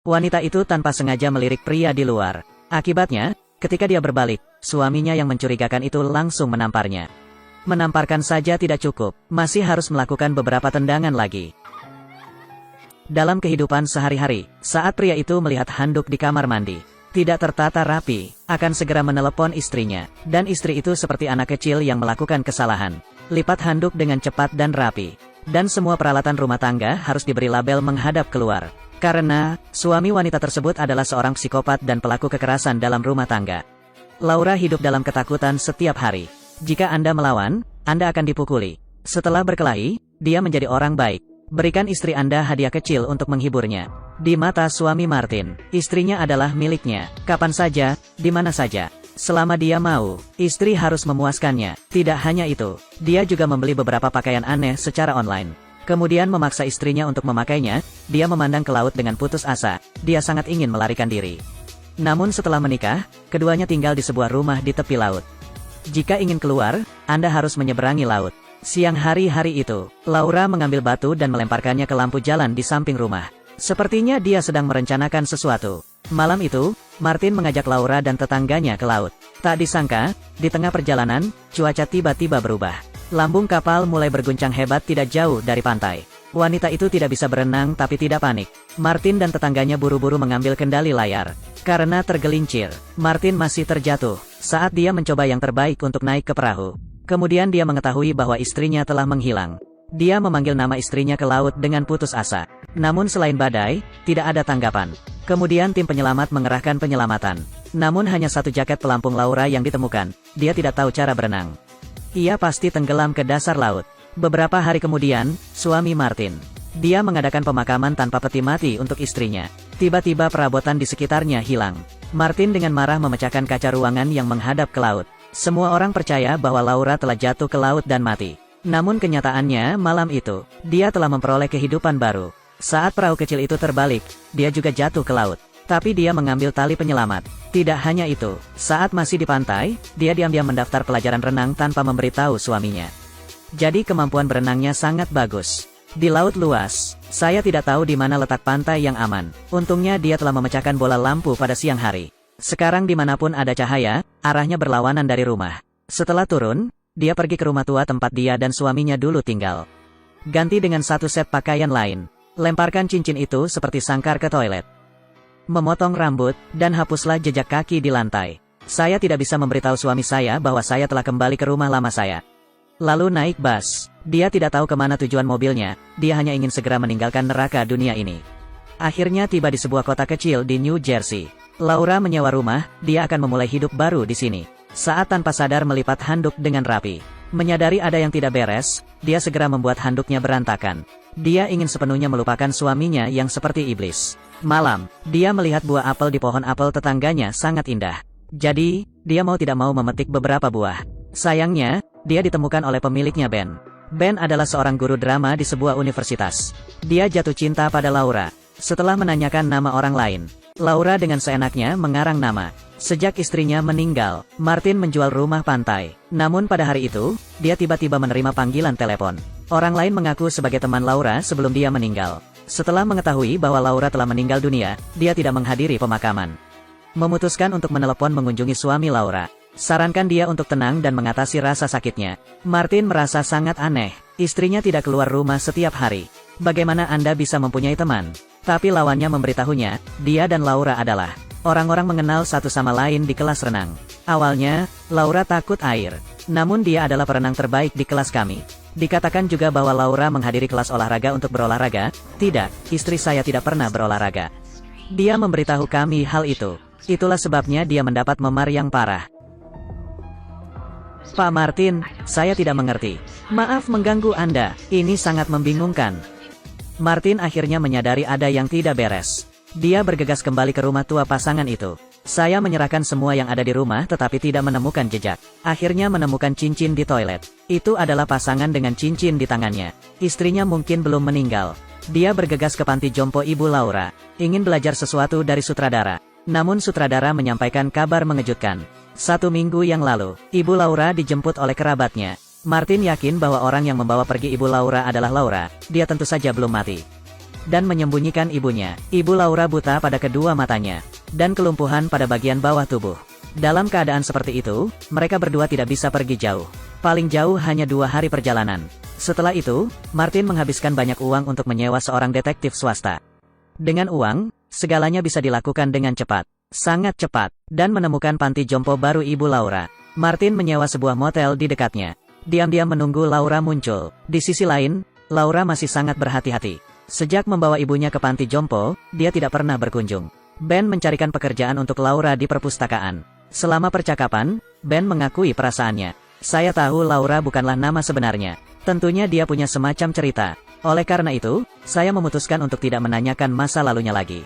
Wanita itu tanpa sengaja melirik pria di luar. Akibatnya, ketika dia berbalik, suaminya yang mencurigakan itu langsung menamparnya. Menamparkan saja tidak cukup, masih harus melakukan beberapa tendangan lagi. Dalam kehidupan sehari-hari, saat pria itu melihat handuk di kamar mandi tidak tertata rapi, akan segera menelepon istrinya, dan istri itu seperti anak kecil yang melakukan kesalahan. Lipat handuk dengan cepat dan rapi, dan semua peralatan rumah tangga harus diberi label menghadap keluar. Karena, suami wanita tersebut adalah seorang psikopat dan pelaku kekerasan dalam rumah tangga. Laura hidup dalam ketakutan setiap hari. Jika Anda melawan, Anda akan dipukuli. Setelah berkelahi, dia menjadi orang baik. Berikan istri Anda hadiah kecil untuk menghiburnya. Di mata suami Martin, istrinya adalah miliknya, kapan saja, di mana saja. Selama dia mau, istri harus memuaskannya. Tidak hanya itu, dia juga membeli beberapa pakaian aneh secara online. Kemudian memaksa istrinya untuk memakainya. Dia memandang ke laut dengan putus asa. Dia sangat ingin melarikan diri. Namun setelah menikah, keduanya tinggal di sebuah rumah di tepi laut. Jika ingin keluar, Anda harus menyeberangi laut. Siang hari itu, Laura mengambil batu dan melemparkannya ke lampu jalan di samping rumah. Sepertinya dia sedang merencanakan sesuatu. Malam itu, Martin mengajak Laura dan tetangganya ke laut. Tak disangka, di tengah perjalanan, cuaca tiba-tiba berubah. Lambung kapal mulai berguncang hebat tidak jauh dari pantai. Wanita itu tidak bisa berenang tapi tidak panik. Martin dan tetangganya buru-buru mengambil kendali layar. Karena tergelincir, Martin masih terjatuh saat dia mencoba yang terbaik untuk naik ke perahu. Kemudian dia mengetahui bahwa istrinya telah menghilang. Dia memanggil nama istrinya ke laut dengan putus asa. Namun selain badai, tidak ada tanggapan. Kemudian tim penyelamat mengerahkan penyelamatan. Namun hanya satu jaket pelampung Laura yang ditemukan. Dia tidak tahu cara berenang. Ia pasti tenggelam ke dasar laut. Beberapa hari kemudian, suami Martin. Dia mengadakan pemakaman tanpa peti mati untuk istrinya. Tiba-tiba perabotan di sekitarnya hilang. Martin dengan marah memecahkan kaca ruangan yang menghadap ke laut. Semua orang percaya bahwa Laura telah jatuh ke laut dan mati. Namun kenyataannya malam itu, dia telah memperoleh kehidupan baru. Saat perahu kecil itu terbalik, dia juga jatuh ke laut. Tapi dia mengambil tali penyelamat. Tidak hanya itu, saat masih di pantai, dia diam-diam mendaftar pelajaran renang tanpa memberitahu suaminya. Jadi kemampuan berenangnya sangat bagus. Di laut luas, saya tidak tahu di mana letak pantai yang aman. Untungnya dia telah memecahkan bola lampu pada siang hari. Sekarang dimanapun ada cahaya, arahnya berlawanan dari rumah. Setelah turun, dia pergi ke rumah tua tempat dia dan suaminya dulu tinggal. Ganti dengan satu set pakaian lain. Lemparkan cincin itu seperti sangkar ke toilet. Memotong rambut, dan hapuslah jejak kaki di lantai. Saya tidak bisa memberitahu suami saya bahwa saya telah kembali ke rumah lama saya. Lalu naik bus. Dia tidak tahu kemana tujuan mobilnya, dia hanya ingin segera meninggalkan neraka dunia ini. Akhirnya tiba di sebuah kota kecil di New Jersey. Laura menyewa rumah, dia akan memulai hidup baru di sini. Saat tanpa sadar melipat handuk dengan rapi. Menyadari ada yang tidak beres, dia segera membuat handuknya berantakan. Dia ingin sepenuhnya melupakan suaminya yang seperti iblis. Malam, dia melihat buah apel di pohon apel tetangganya sangat indah. Jadi, dia mau tidak mau memetik beberapa buah. Sayangnya, dia ditemukan oleh pemiliknya Ben. Ben adalah seorang guru drama di sebuah universitas. Dia jatuh cinta pada Laura. Setelah menanyakan nama orang lain, Laura dengan seenaknya mengarang nama. Sejak istrinya meninggal, Martin menjual rumah pantai. Namun pada hari itu, dia tiba-tiba menerima panggilan telepon. Orang lain mengaku sebagai teman Laura sebelum dia meninggal. Setelah mengetahui bahwa Laura telah meninggal dunia, dia tidak menghadiri pemakaman. Memutuskan untuk menelepon mengunjungi suami Laura. Sarankan dia untuk tenang dan mengatasi rasa sakitnya. Martin merasa sangat aneh. Istrinya tidak keluar rumah setiap hari. Bagaimana Anda bisa mempunyai teman? Tapi lawannya memberitahunya, dia dan Laura adalah orang-orang mengenal satu sama lain di kelas renang. Awalnya, Laura takut air. Namun dia adalah perenang terbaik di kelas kami. Dikatakan juga bahwa Laura menghadiri kelas olahraga untuk berolahraga. Tidak, istri saya tidak pernah berolahraga. Dia memberitahu kami hal itu. Itulah sebabnya dia mendapat memar yang parah. Pak Martin, saya tidak mengerti. Maaf mengganggu Anda, ini sangat membingungkan. Martin akhirnya menyadari ada yang tidak beres. Dia bergegas kembali ke rumah tua pasangan itu. Saya menyerahkan semua yang ada di rumah tetapi tidak menemukan jejak. Akhirnya menemukan cincin di toilet. Itu adalah pasangan dengan cincin di tangannya. Istrinya mungkin belum meninggal. Dia bergegas ke panti jompo ibu Laura. Ingin belajar sesuatu dari sutradara. Namun sutradara menyampaikan kabar mengejutkan. 1 minggu yang lalu, ibu Laura dijemput oleh kerabatnya. Martin yakin bahwa orang yang membawa pergi ibu Laura adalah Laura. Dia tentu saja belum mati. dan menyembunyikan ibunya. Ibu Laura buta pada kedua matanya, dan kelumpuhan pada bagian bawah tubuh. Dalam keadaan seperti itu, mereka berdua tidak bisa pergi jauh. Paling jauh hanya 2 hari perjalanan. Setelah itu, Martin menghabiskan banyak uang untuk menyewa seorang detektif swasta. Dengan uang, segalanya bisa dilakukan dengan cepat. Sangat cepat, dan menemukan panti jompo baru Ibu Laura. Martin menyewa sebuah motel di dekatnya. Diam-diam menunggu Laura muncul. Di sisi lain, Laura masih sangat berhati-hati. Sejak membawa ibunya ke panti jompo, dia tidak pernah berkunjung. Ben mencarikan pekerjaan untuk Laura di perpustakaan. Selama percakapan, Ben mengakui perasaannya. Saya tahu Laura bukanlah nama sebenarnya. Tentunya dia punya semacam cerita. Oleh karena itu, saya memutuskan untuk tidak menanyakan masa lalunya lagi.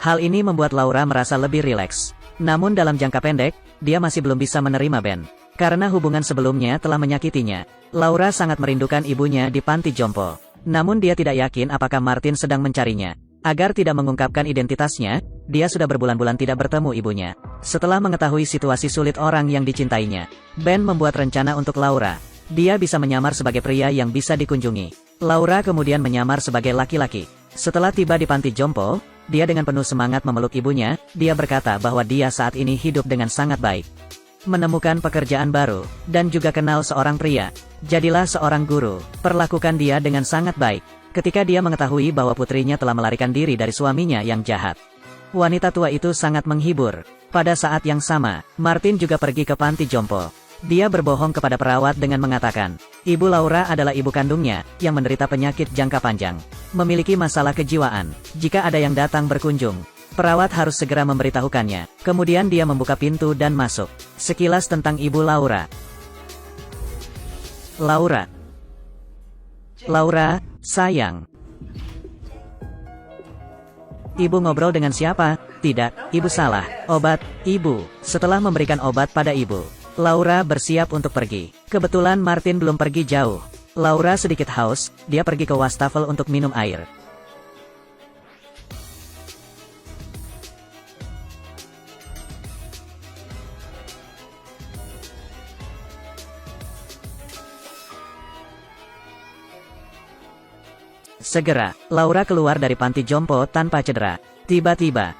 Hal ini membuat Laura merasa lebih rileks. Namun dalam jangka pendek, dia masih belum bisa menerima Ben. Karena hubungan sebelumnya telah menyakitinya. Laura sangat merindukan ibunya di panti jompo. Namun dia tidak yakin apakah Martin sedang mencarinya. Agar tidak mengungkapkan identitasnya, dia sudah berbulan-bulan tidak bertemu ibunya. Setelah mengetahui situasi sulit orang yang dicintainya, Ben membuat rencana untuk Laura. Dia bisa menyamar sebagai pria yang bisa dikunjungi. Laura kemudian menyamar sebagai laki-laki. Setelah tiba di panti jompo, dia dengan penuh semangat memeluk ibunya. Dia berkata bahwa dia saat ini hidup dengan sangat baik. Menemukan pekerjaan baru, dan juga kenal seorang pria. Jadilah seorang guru, perlakukan dia dengan sangat baik. Ketika dia mengetahui bahwa putrinya telah melarikan diri dari suaminya yang jahat. Wanita tua itu sangat menghibur. Pada saat yang sama, Martin juga pergi ke panti jompo. Dia berbohong kepada perawat dengan mengatakan, Ibu Laura adalah ibu kandungnya, yang menderita penyakit jangka panjang. Memiliki masalah kejiwaan. Jika ada yang datang berkunjung, perawat harus segera memberitahukannya. Kemudian dia membuka pintu dan masuk. Sekilas tentang Ibu Laura. Laura, sayang. Ibu ngobrol dengan siapa? Tidak, ibu salah. Obat, ibu. Setelah memberikan obat pada ibu, Laura bersiap untuk pergi. Kebetulan Martin belum pergi jauh. Laura sedikit haus, dia pergi ke wastafel untuk minum air. Segera, Laura keluar dari panti jompo tanpa cedera. Tiba-tiba,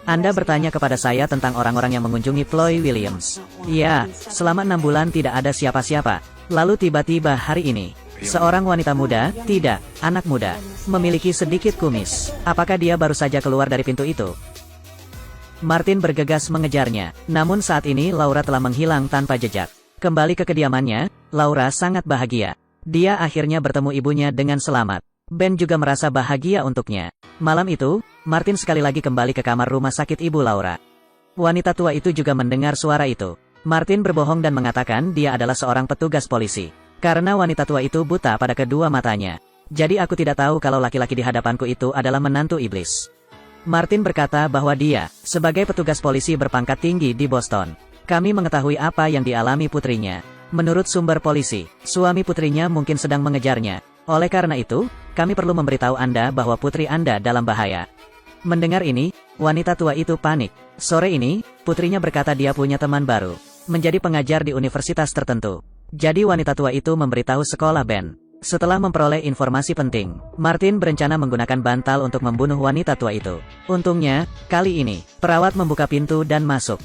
Anda bertanya kepada saya tentang orang-orang yang mengunjungi Chloe Williams. Ya, selama 6 bulan tidak ada siapa-siapa. Lalu tiba-tiba hari ini, seorang wanita muda, tidak, anak muda, memiliki sedikit kumis. Apakah dia baru saja keluar dari pintu itu? Martin bergegas mengejarnya. Namun saat ini Laura telah menghilang tanpa jejak. Kembali ke kediamannya, Laura sangat bahagia. Dia akhirnya bertemu ibunya dengan selamat. Ben juga merasa bahagia untuknya. Malam itu, Martin sekali lagi kembali ke kamar rumah sakit Ibu Laura. Wanita tua itu juga mendengar suara itu. Martin berbohong dan mengatakan dia adalah seorang petugas polisi. Karena wanita tua itu buta pada kedua matanya. Jadi aku tidak tahu kalau laki-laki di hadapanku itu adalah menantu iblis. Martin berkata bahwa dia, sebagai petugas polisi berpangkat tinggi di Boston. Kami mengetahui apa yang dialami putrinya. Menurut sumber polisi, suami putrinya mungkin sedang mengejarnya. Oleh karena itu, kami perlu memberitahu Anda bahwa putri Anda dalam bahaya. Mendengar ini, wanita tua itu panik. Sore ini, putrinya berkata dia punya teman baru. Menjadi pengajar di universitas tertentu. Jadi wanita tua itu memberitahu sekolah Ben. Setelah memperoleh informasi penting, Martin berencana menggunakan bantal untuk membunuh wanita tua itu. Untungnya, kali ini, perawat membuka pintu dan masuk.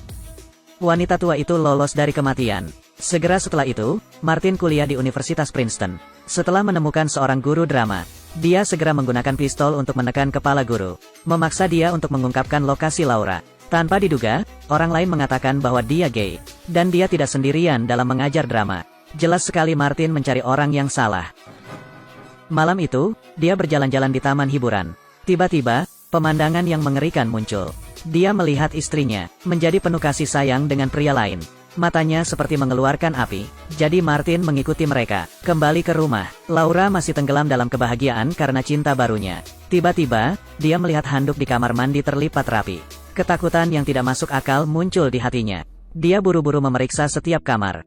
Wanita tua itu lolos dari kematian. Segera setelah itu, Martin kuliah di Universitas Princeton. Setelah menemukan seorang guru drama, dia segera menggunakan pistol untuk menekan kepala guru. Memaksa dia untuk mengungkapkan lokasi Laura. Tanpa diduga, orang lain mengatakan bahwa dia gay. Dan dia tidak sendirian dalam mengajar drama. Jelas sekali Martin mencari orang yang salah. Malam itu, dia berjalan-jalan di taman hiburan. Tiba-tiba, pemandangan yang mengerikan muncul. Dia melihat istrinya, menjadi penuh kasih sayang dengan pria lain. Matanya seperti mengeluarkan api. Jadi Martin mengikuti mereka. Kembali ke rumah, Laura masih tenggelam dalam kebahagiaan karena cinta barunya. Tiba-tiba, dia melihat handuk di kamar mandi terlipat rapi. Ketakutan yang tidak masuk akal muncul di hatinya. Dia buru-buru memeriksa setiap kamar.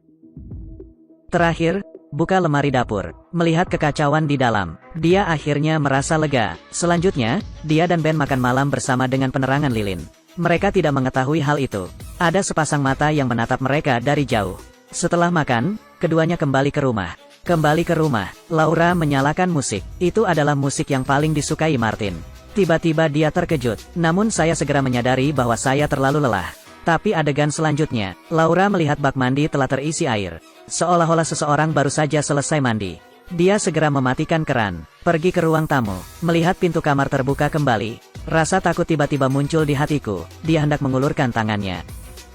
Terakhir, buka lemari dapur. Melihat kekacauan di dalam, dia akhirnya merasa lega. Selanjutnya, dia dan Ben makan malam bersama dengan penerangan lilin. Mereka tidak mengetahui hal itu. Ada sepasang mata yang menatap mereka dari jauh. Setelah makan, keduanya kembali ke rumah. Kembali ke rumah, Laura menyalakan musik. Itu adalah musik yang paling disukai Martin. Tiba-tiba dia terkejut, namun saya segera menyadari bahwa saya terlalu lelah. Tapi adegan selanjutnya, Laura melihat bak mandi telah terisi air. Seolah-olah seseorang baru saja selesai mandi. Dia segera mematikan keran, pergi ke ruang tamu, melihat pintu kamar terbuka kembali. Rasa takut tiba-tiba muncul di hatiku, dia hendak mengulurkan tangannya.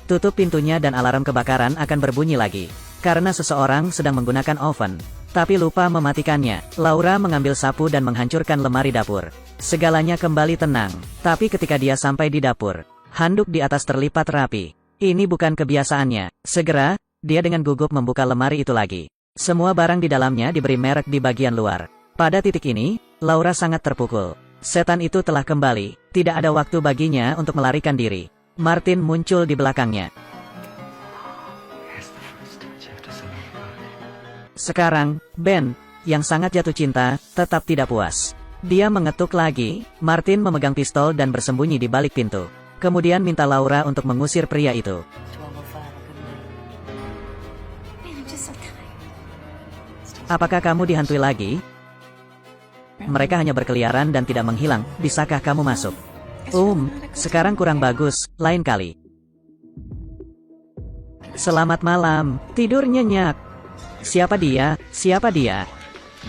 Tutup pintunya dan alarm kebakaran akan berbunyi lagi. Karena seseorang sedang menggunakan oven. Tapi lupa mematikannya, Laura mengambil sapu dan menghancurkan lemari dapur. Segalanya kembali tenang, tapi ketika dia sampai di dapur, handuk di atas terlipat rapi. Ini bukan kebiasaannya. Segera, dia dengan gugup membuka lemari itu lagi. Semua barang di dalamnya diberi merek di bagian luar. Pada titik ini, Laura sangat terpukul. Setan itu telah kembali, tidak ada waktu baginya untuk melarikan diri. Martin muncul di belakangnya. Sekarang, Ben, yang sangat jatuh cinta, tetap tidak puas. Dia mengetuk lagi. Martin memegang pistol dan bersembunyi di balik pintu. Kemudian minta Laura untuk mengusir pria itu. Apakah kamu dihantui lagi? Mereka hanya berkeliaran dan tidak menghilang, bisakah kamu masuk? Sekarang kurang bagus, lain kali. Selamat malam, tidur nyenyak. Siapa dia? Siapa dia?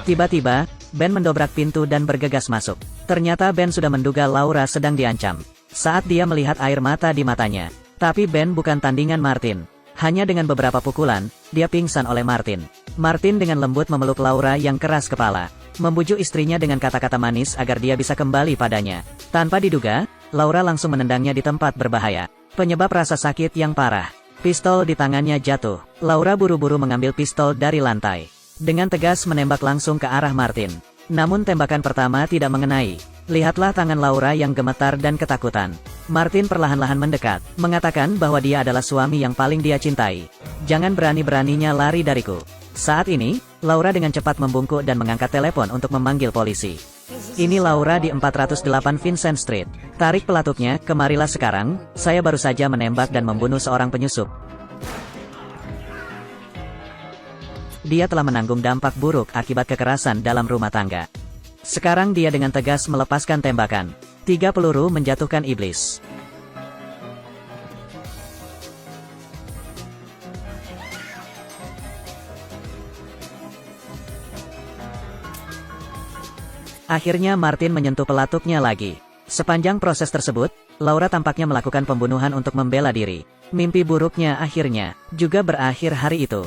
Tiba-tiba, Ben mendobrak pintu dan bergegas masuk. Ternyata Ben sudah menduga Laura sedang diancam. Saat dia melihat air mata di matanya. Tapi Ben bukan tandingan Martin. Hanya dengan beberapa pukulan, dia pingsan oleh Martin. Martin dengan lembut memeluk Laura yang keras kepala. Membujuk istrinya dengan kata-kata manis agar dia bisa kembali padanya. Tanpa diduga, Laura langsung menendangnya di tempat berbahaya. Penyebab rasa sakit yang parah. Pistol di tangannya jatuh. Laura buru-buru mengambil pistol dari lantai. Dengan tegas menembak langsung ke arah Martin. Namun tembakan pertama tidak mengenai. Lihatlah tangan Laura yang gemetar dan ketakutan. Martin perlahan-lahan mendekat, mengatakan bahwa dia adalah suami yang paling dia cintai. Jangan berani-beraninya lari dariku. Saat ini, Laura dengan cepat membungkuk dan mengangkat telepon untuk memanggil polisi. Ini Laura di 408 Vincent Street. Tarik pelatupnya, kemarilah sekarang, saya baru saja menembak dan membunuh seorang penyusup. Dia telah menanggung dampak buruk akibat kekerasan dalam rumah tangga. Sekarang dia dengan tegas melepaskan tembakan. 3 peluru menjatuhkan iblis. Akhirnya Martin menyentuh pelatupnya lagi. Sepanjang proses tersebut, Laura tampaknya melakukan pembunuhan untuk membela diri. Mimpi buruknya akhirnya juga berakhir hari itu.